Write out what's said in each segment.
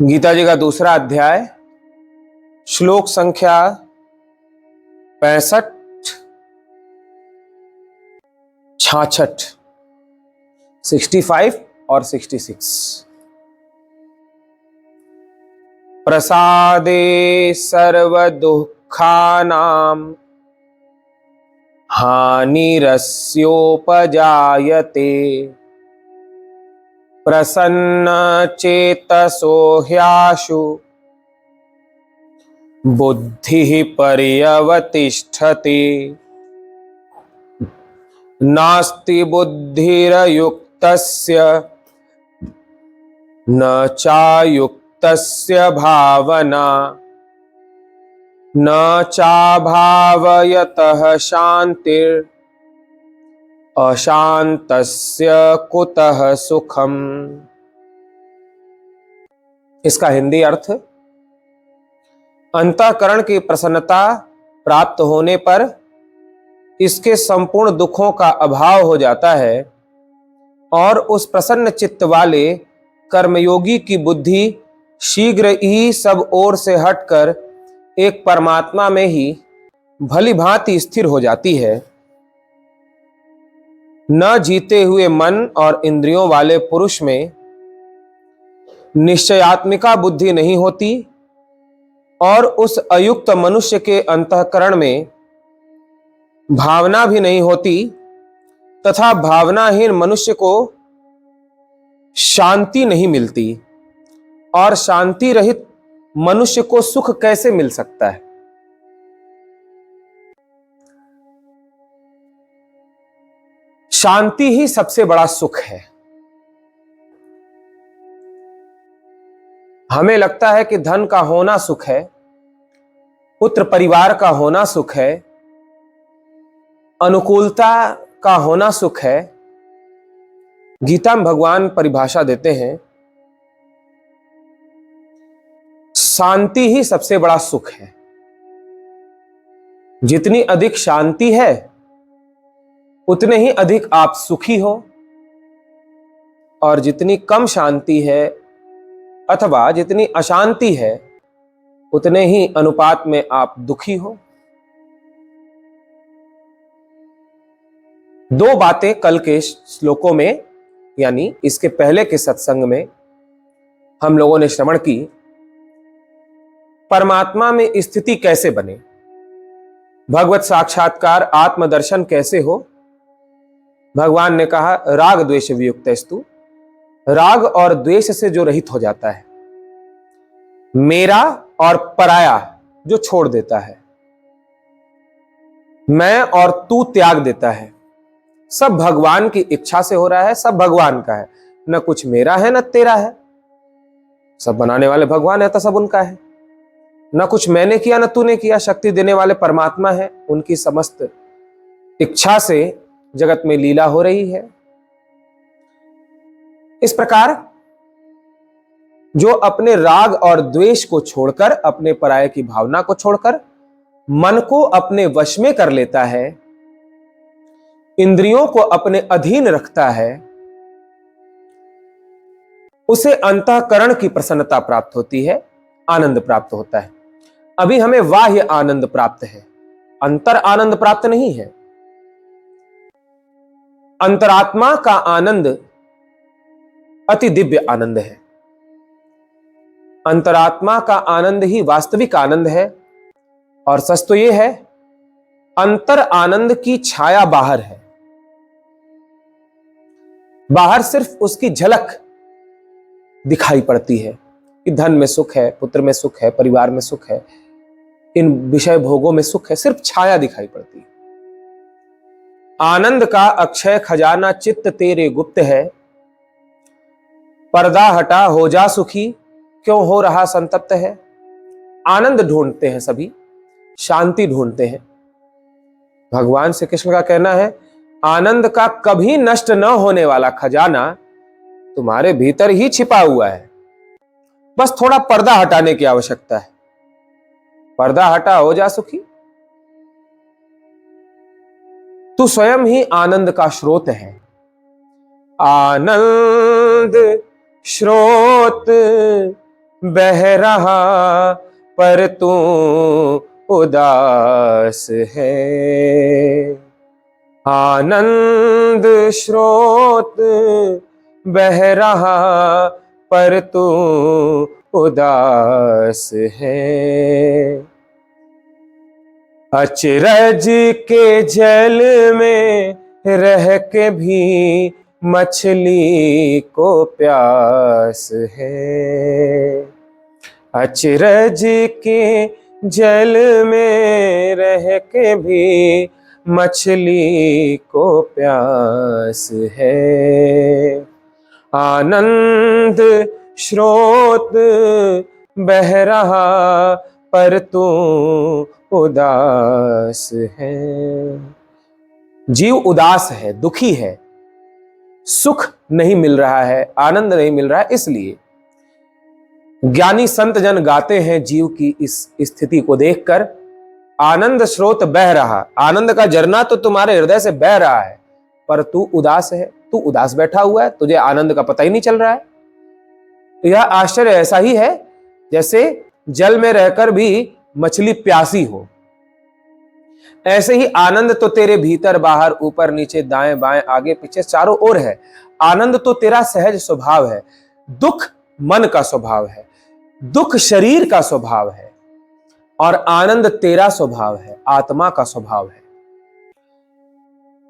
गीता जी का दूसरा अध्याय, श्लोक संख्या 65, 66, 65 और 66। प्रसादे सर्व दुःखानां हानिरस्योपजायते प्रसन्न चेतसो ह्याशु बुद्धिः पर्यवतिष्ठते। नास्ति बुद्धिरयुक्तस्य न चायुक्तस्य भावना न चाभावयतः शांतिर् अशांतस्य कुतः सुखम। इसका हिंदी अर्थ, अंतःकरण की प्रसन्नता प्राप्त होने पर इसके संपूर्ण दुखों का अभाव हो जाता है और उस प्रसन्न चित्त वाले कर्मयोगी की बुद्धि शीघ्र ही सब ओर से हटकर एक परमात्मा में ही भली भांति स्थिर हो जाती है। न जीते हुए मन और इंद्रियों वाले पुरुष में निश्चयात्मिका बुद्धि नहीं होती और उस अयुक्त मनुष्य के अंतःकरण में भावना भी नहीं होती तथा भावनाहीन मनुष्य को शांति नहीं मिलती, और शांति रहित मनुष्य को सुख कैसे मिल सकता है। शांति ही सबसे बड़ा सुख है। हमें लगता है कि धन का होना सुख है, पुत्र परिवार का होना सुख है, अनुकूलता का होना सुख है। गीता में भगवान परिभाषा देते हैं, शांति ही सबसे बड़ा सुख है। जितनी अधिक शांति है उतने ही अधिक आप सुखी हो, और जितनी कम शांति है अथवा जितनी अशांति है उतने ही अनुपात में आप दुखी हो। दो बातें कल के श्लोकों में, यानी इसके पहले के सत्संग में हम लोगों ने श्रवण की। परमात्मा में स्थिति कैसे बने, भगवत साक्षात्कार आत्मदर्शन कैसे हो। भगवान ने कहा, राग द्वेष वियुक्तस्तु, राग और द्वेष से जो रहित हो जाता है, मेरा और पराया जो छोड़ देता है, मैं और तू त्याग देता है, सब भगवान की इच्छा से हो रहा है, सब भगवान का है, न कुछ मेरा है न तेरा है। सब बनाने वाले भगवान है तो सब उनका है, न कुछ मैंने किया न तूने किया। शक्ति देने वाले परमात्मा है, उनकी समस्त इच्छा से जगत में लीला हो रही है। इस प्रकार जो अपने राग और द्वेष को छोड़कर, अपने पराये की भावना को छोड़कर मन को अपने वश में कर लेता है, इंद्रियों को अपने अधीन रखता है, उसे अंतःकरण की प्रसन्नता प्राप्त होती है, आनंद प्राप्त होता है। अभी हमें बाह्य आनंद प्राप्त है, अंतर आनंद प्राप्त नहीं है। अंतरात्मा का आनंद अति दिव्य आनंद है। अंतरात्मा का आनंद ही वास्तविक आनंद है। और सच तो यह है, अंतर आनंद की छाया बाहर है। बाहर सिर्फ उसकी झलक दिखाई पड़ती है कि धन में सुख है, पुत्र में सुख है, परिवार में सुख है, इन विषय भोगों में सुख है, सिर्फ छाया दिखाई पड़ती है। आनंद का अक्षय खजाना चित्त तेरे गुप्त है, पर्दा हटा हो जा सुखी, क्यों हो रहा संतप्त है। आनंद ढूंढते हैं सभी, शांति ढूंढते हैं। भगवान श्री कृष्ण का कहना है, आनंद का कभी नष्ट न होने वाला खजाना तुम्हारे भीतर ही छिपा हुआ है, बस थोड़ा पर्दा हटाने की आवश्यकता है। पर्दा हटा हो जा सुखी। तू स्वयं ही आनंद का स्रोत है। आनंद स्रोत बह रहा पर तू उदास है। आनंद स्रोत बह रहा पर तू उदास है। अचरज के जल में रह के भी मछली को प्यास है। अचरज के जल में रह के भी मछली को प्यास है। आनंद स्रोत बह रहा पर तू उदास है। जीव उदास है, दुखी है, सुख नहीं मिल रहा है, आनंद नहीं मिल रहा है। इसलिए ज्ञानी संत जन गाते हैं जीव की इस स्थिति को देखकर, आनंद स्रोत बह रहा, आनंद का झरना तो तुम्हारे हृदय से बह रहा है, पर तू उदास है, तू उदास बैठा हुआ है, तुझे आनंद का पता ही नहीं चल रहा है। तो यह आश्चर्य ऐसा ही है जैसे जल में रहकर भी मछली प्यासी हो। ऐसे ही आनंद तो तेरे भीतर बाहर ऊपर नीचे दाएं बाएं आगे पीछे चारों ओर है। आनंद तो तेरा सहज स्वभाव है, दुख मन का स्वभाव है, दुख शरीर का स्वभाव है, और आनंद तेरा स्वभाव है, आत्मा का स्वभाव है।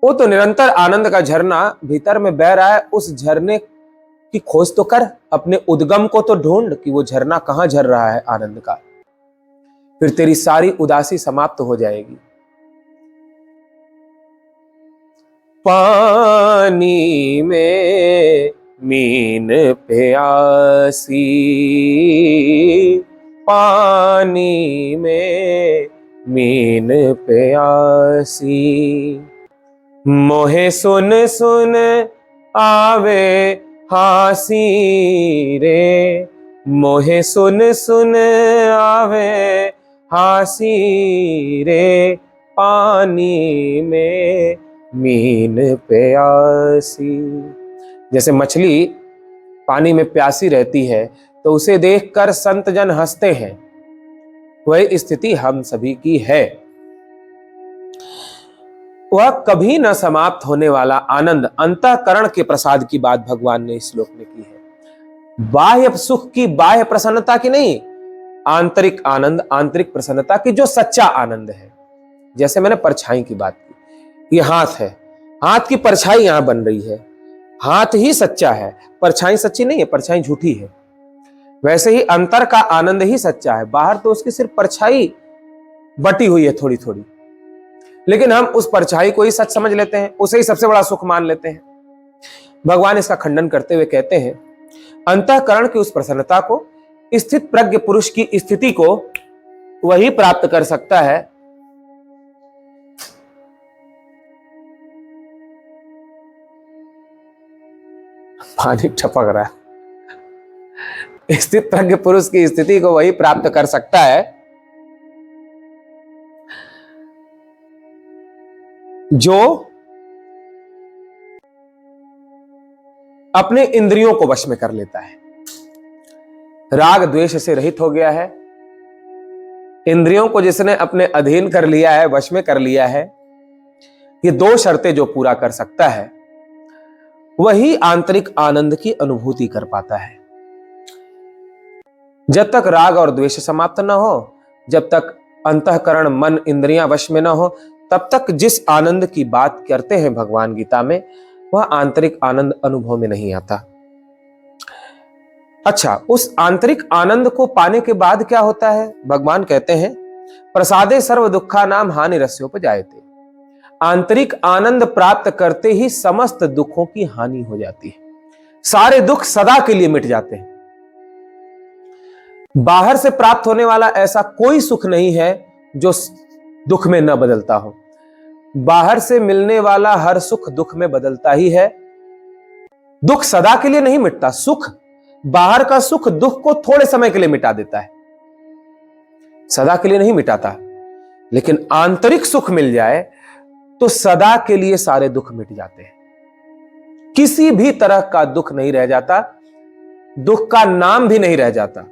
वो तो निरंतर आनंद का झरना भीतर में बह रहा है। उस झरने की खोज तो कर, अपने उद्गम को तो ढूंढ कि वो झरना कहां झर रहा है आनंद का। फिर तेरी सारी उदासी समाप्त हो जाएगी। पानी में मीन प्यासी, पानी में मीन प्यासी, मोहे सुन सुन आवे हासी रे, मोहे सुन सुन आवे हासी रे, पानी में मीन प्यासी। जैसे मछली पानी में प्यासी रहती है तो उसे देखकर संत जन हंसते हैं, वही स्थिति हम सभी की है। वह कभी न समाप्त होने वाला आनंद, अंतःकरण के प्रसाद की बात भगवान ने इस श्लोक में की है। बाह्य सुख की, बाह्य प्रसन्नता की नहीं, आंतरिक आनंद, आंतरिक प्रसन्नता की, जो सच्चा आनंद है। जैसे मैंने परछाई की बात की, ये हाथ है, हाथ की परछाई यहां बन रही है, हाथ ही सच्चा है, परछाई सच्ची नहीं है, परछाई झूठी है। वैसे ही अंतर का आनंद ही सच्चा है, बाहर तो उसकी सिर्फ परछाई बटी हुई है थोड़ी थोड़ी, लेकिन हम उस परछाई को ही सच समझ लेते हैं, उसे ही सबसे बड़ा सुख मान लेते हैं। भगवान इसका खंडन करते हुए कहते हैं, अंतःकरण की उस प्रसन्नता को, स्थित प्रज्ञ पुरुष की स्थिति को वही प्राप्त कर सकता है पानी टपक रहा है। स्थित प्रज्ञ पुरुष की स्थिति को वही प्राप्त कर सकता है जो अपने इंद्रियों को वश में कर लेता है, राग द्वेष से रहित हो गया है, इंद्रियों को जिसने अपने अधीन कर लिया है, वश में कर लिया है। ये दो शर्तें जो पूरा कर सकता है वही आंतरिक आनंद की अनुभूति कर पाता है। जब तक राग और द्वेष समाप्त न हो, जब तक अंतःकरण मन इंद्रियां वश में न हो, तब तक जिस आनंद की बात करते हैं भगवान गीता में, वह आंतरिक आनंद अनुभव में नहीं आता। अच्छा, उस आंतरिक आनंद को पाने के बाद क्या होता है? भगवान कहते हैं, प्रसादे सर्व दुखा नाम हानि रस्योपजायते। आंतरिक आनंद प्राप्त करते ही समस्त दुखों की हानि हो जाती है, सारे दुख सदा के लिए मिट जाते हैं। बाहर से प्राप्त होने वाला ऐसा कोई सुख नहीं है जो दुख में न बदलता हो। बाहर से मिलने वाला हर सुख दुख में बदलता ही है। दुख सदा के लिए नहीं मिटता। सुख, बाहर का सुख दुख को थोड़े समय के लिए मिटा देता है, सदा के लिए नहीं मिटाता। लेकिन आंतरिक सुख मिल जाए तो सदा के लिए सारे दुख मिट जाते हैं, किसी भी तरह का दुख नहीं रह जाता, दुख का नाम भी नहीं रह जाता।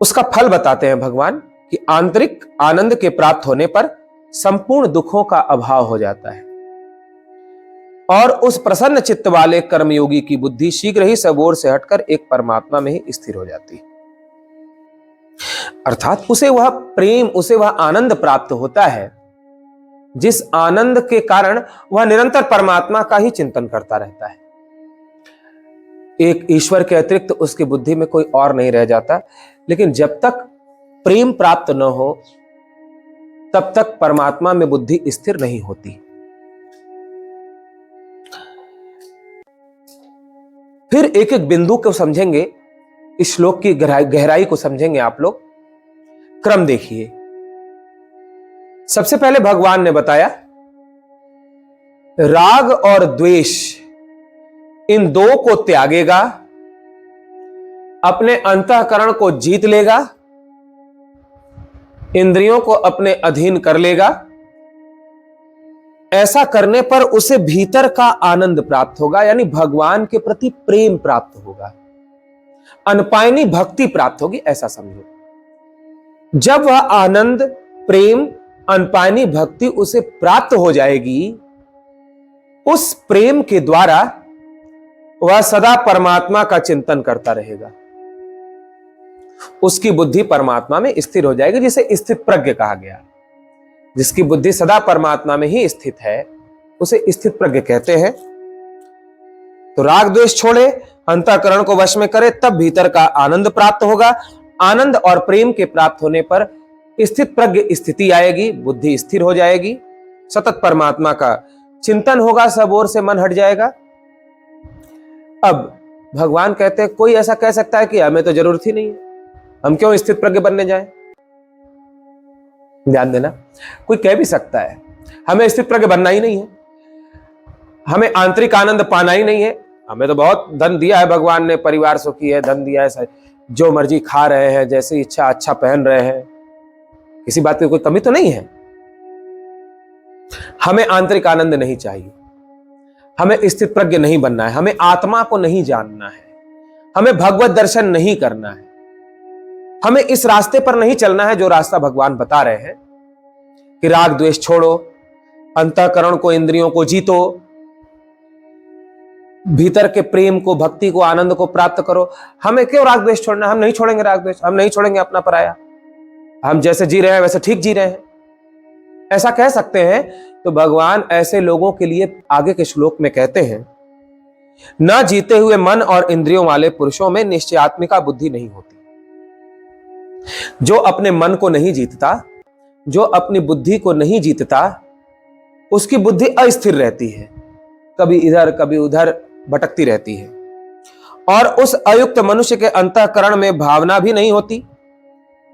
उसका फल बताते हैं भगवान कि आंतरिक आनंद के प्राप्त होने पर संपूर्ण दुखों का अभाव हो जाता है और उस प्रसन्न चित्त वाले कर्मयोगी की बुद्धि शीघ्र ही सब ओर से हटकर एक परमात्मा में ही स्थिर हो जाती है। अर्थात उसे वह प्रेम, उसे वह आनंद प्राप्त होता है जिस आनंद के कारण वह निरंतर परमात्मा का ही चिंतन करता रहता है। एक ईश्वर के अतिरिक्त उसकी बुद्धि में कोई और नहीं रह जाता। लेकिन जब तक प्रेम प्राप्त न हो तब तक परमात्मा में बुद्धि स्थिर नहीं होती। फिर एक एक बिंदु को समझेंगे, इस श्लोक की गहराई को समझेंगे आप लोग। क्रम देखिए। सबसे पहले भगवान ने बताया राग और द्वेष इन दो को त्यागेगा, अपने अंतःकरण को जीत लेगा, इंद्रियों को अपने अधीन कर लेगा। ऐसा करने पर उसे भीतर का आनंद प्राप्त होगा, यानी भगवान के प्रति प्रेम प्राप्त होगा, अनपायनी भक्ति प्राप्त होगी, ऐसा समझो। जब वह आनंद, प्रेम, अनपायनी भक्ति उसे प्राप्त हो जाएगी, उस प्रेम के द्वारा वह सदा परमात्मा का चिंतन करता रहेगा। उसकी बुद्धि परमात्मा में स्थिर हो जाएगी, जिसे स्थित प्रज्ञ कहा गया। जिसकी बुद्धि सदा परमात्मा में ही स्थित है उसे स्थित प्रज्ञ कहते हैं। तो राग द्वेष छोड़े, अंतःकरण को वश में करे, तब भीतर का आनंद प्राप्त होगा। आनंद और प्रेम के प्राप्त होने पर स्थित प्रज्ञ स्थिति आएगी, बुद्धि स्थिर हो जाएगी, सतत परमात्मा का चिंतन होगा, सब ओर से मन हट जाएगा। अब भगवान कहते हैं कोई ऐसा कह सकता है कि हमें तो जरूरत ही नहीं है, हम क्यों स्थित प्रज्ञ बनने जाएं? ध्यान देना, कोई कह भी सकता है हमें स्थित प्रज्ञ बनना ही नहीं है, हमें आंतरिक आनंद पाना ही नहीं है, हमें तो बहुत धन दिया है भगवान ने, परिवार सुखी है, धन दिया है, जो मर्जी खा रहे हैं, जैसी इच्छा अच्छा पहन रहे हैं, किसी बात की कोई कमी तो नहीं है। हमें आंतरिक आनंद नहीं चाहिए, हमें स्थित प्रज्ञ नहीं बनना है, हमें आत्मा को नहीं जानना है, हमें भगवत दर्शन नहीं करना है, हमें इस रास्ते पर नहीं चलना है जो रास्ता भगवान बता रहे हैं कि राग द्वेष छोड़ो, अंतःकरण को, इंद्रियों को जीतो, भीतर के प्रेम को, भक्ति को, आनंद को प्राप्त करो। हमें क्यों राग द्वेष छोड़ना? हम नहीं छोड़ेंगे राग द्वेष, हम नहीं छोड़ेंगे अपना पराया, हम जैसे जी रहे हैं वैसे ठीक जी रहे हैं, ऐसा कह सकते हैं। तो भगवान ऐसे लोगों के लिए आगे के श्लोक में कहते हैं, न जीते हुए मन और इंद्रियों वाले पुरुषों में निश्चयात्मिका बुद्धि नहीं होती। जो अपने मन को नहीं जीतता, जो अपनी बुद्धि को नहीं जीतता, उसकी बुद्धि अस्थिर रहती है, कभी इधर कभी उधर भटकती रहती है। और उस अयुक्त मनुष्य के अंतःकरण में भावना भी नहीं होती,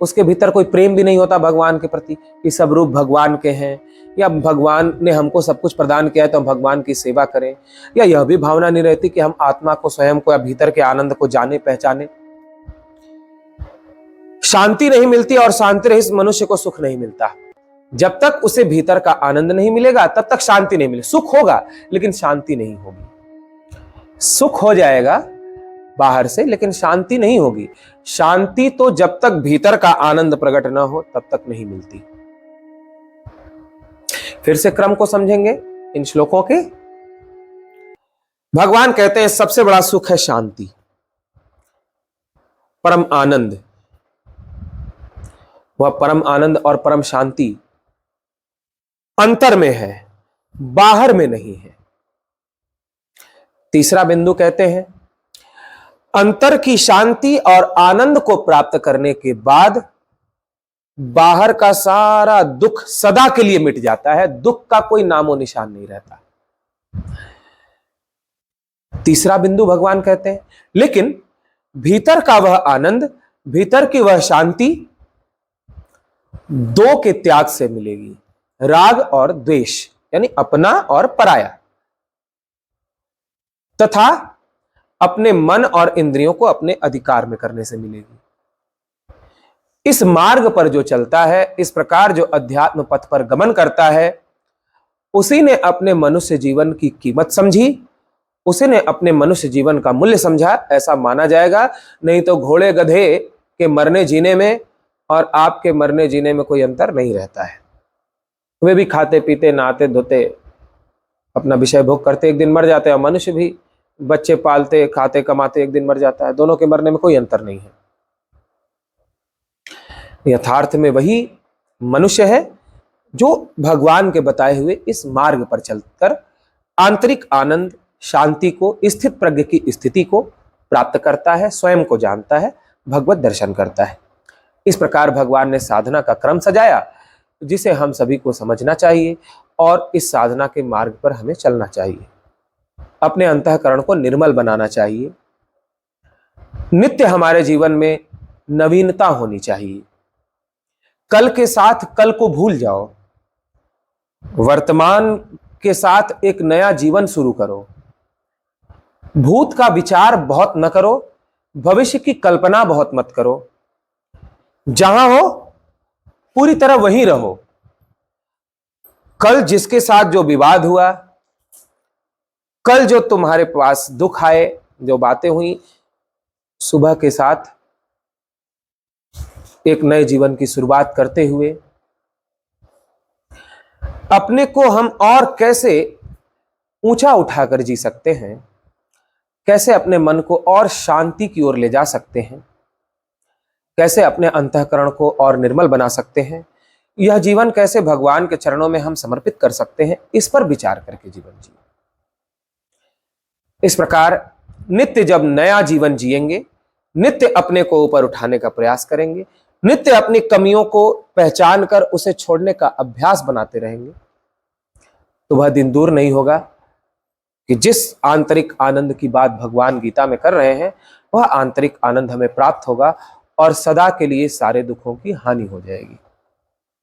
उसके भीतर कोई प्रेम भी नहीं होता भगवान के प्रति कि सब रूप भगवान के हैं, या भगवान ने हमको सब कुछ प्रदान किया है तो हम भगवान की सेवा करें, या यह भी भावना नहीं रहती कि हम आत्मा को, स्वयं को, या भीतर के आनंद को जाने पहचाने। शांति नहीं मिलती और शांति रहित मनुष्य को सुख नहीं मिलता। जब तक उसे भीतर का आनंद नहीं मिलेगा तब तक शांति नहीं मिलेगी। सुख होगा लेकिन शांति नहीं होगी। सुख हो जाएगा बाहर से लेकिन शांति नहीं होगी। शांति तो जब तक भीतर का आनंद प्रकट ना हो तब तक नहीं मिलती। फिर से क्रम को समझेंगे इन श्लोकों के। भगवान कहते हैं सबसे बड़ा सुख है शांति, परम आनंद। वह परम आनंद और परम शांति अंतर में है, बाहर में नहीं है। तीसरा बिंदु कहते हैं अंतर की शांति और आनंद को प्राप्त करने के बाद बाहर का सारा दुख सदा के लिए मिट जाता है, दुख का कोई नामो निशान नहीं रहता। तीसरा बिंदु भगवान कहते हैं लेकिन भीतर का वह आनंद, भीतर की वह शांति दो के त्याग से मिलेगी, राग और द्वेष यानी अपना और पराया, तथा अपने मन और इंद्रियों को अपने अधिकार में करने से मिलेगी। इस मार्ग पर जो चलता है, इस प्रकार जो अध्यात्म पथ पर गमन करता है, उसी ने अपने मनुष्य जीवन की कीमत समझी, उसी ने अपने मनुष्य जीवन का मूल्य समझा, ऐसा माना जाएगा। नहीं तो घोड़े गधे के मरने जीने में और आपके मरने जीने में कोई अंतर नहीं रहता है। वे भी खाते पीते नहाते धोते अपना विषय भोग करते एक दिन मर जाते हैं, और मनुष्य भी बच्चे पालते खाते कमाते एक दिन मर जाता है। दोनों के मरने में कोई अंतर नहीं है। यथार्थ में वही मनुष्य है जो भगवान के बताए हुए इस मार्ग पर चलकर आंतरिक आनंद, शांति को, स्थित प्रज्ञ की स्थिति को प्राप्त करता है, स्वयं को जानता है, भगवत दर्शन करता है। इस प्रकार भगवान ने साधना का क्रम सजाया, जिसे हम सभी को समझना चाहिए और इस साधना के मार्ग पर हमें चलना चाहिए। अपने अंतःकरण को निर्मल बनाना चाहिए। नित्य हमारे जीवन में नवीनता होनी चाहिए। कल के साथ कल को भूल जाओ, वर्तमान के साथ एक नया जीवन शुरू करो। भूत का विचार बहुत न करो, भविष्य की कल्पना बहुत मत करो। जहां हो पूरी तरह वहीं रहो। कल जिसके साथ जो विवाद हुआ, कल जो तुम्हारे पास दुख आए, जो बातें हुई, सुबह के साथ एक नए जीवन की शुरुआत करते हुए अपने को हम और कैसे ऊंचा उठाकर जी सकते हैं, कैसे अपने मन को और शांति की ओर ले जा सकते हैं, कैसे अपने अंतःकरण को और निर्मल बना सकते हैं, यह जीवन कैसे भगवान के चरणों में हम समर्पित कर सकते हैं, इस पर विचार करके जीवन जिए। इस प्रकार नित्य जब नया जीवन जिएंगे, नित्य अपने को ऊपर उठाने का प्रयास करेंगे, नित्य अपनी कमियों को पहचान कर उसे छोड़ने का अभ्यास बनाते रहेंगे, तो वह दिन दूर नहीं होगा कि जिस आंतरिक आनंद की बात भगवान गीता में कर रहे हैं, वह आंतरिक आनंद हमें प्राप्त होगा और सदा के लिए सारे दुखों की हानि हो जाएगी।